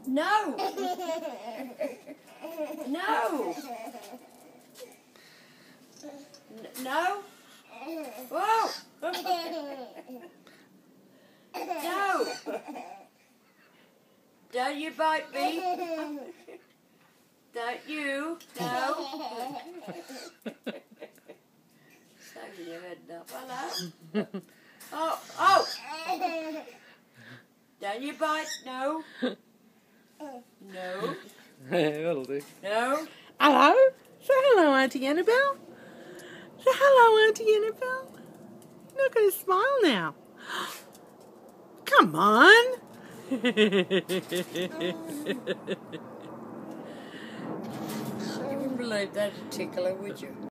No. No. No. Whoa. No. Don't you bite me. Don't you. No. Saving your head up. Hello. Oh. Don't you bite. No. No. That'll do. No. Hello? Say hello, Auntie Annabelle. Say hello, Auntie Annabelle. You're not going to smile now. Come on. You wouldn't believe that a tickler, would you?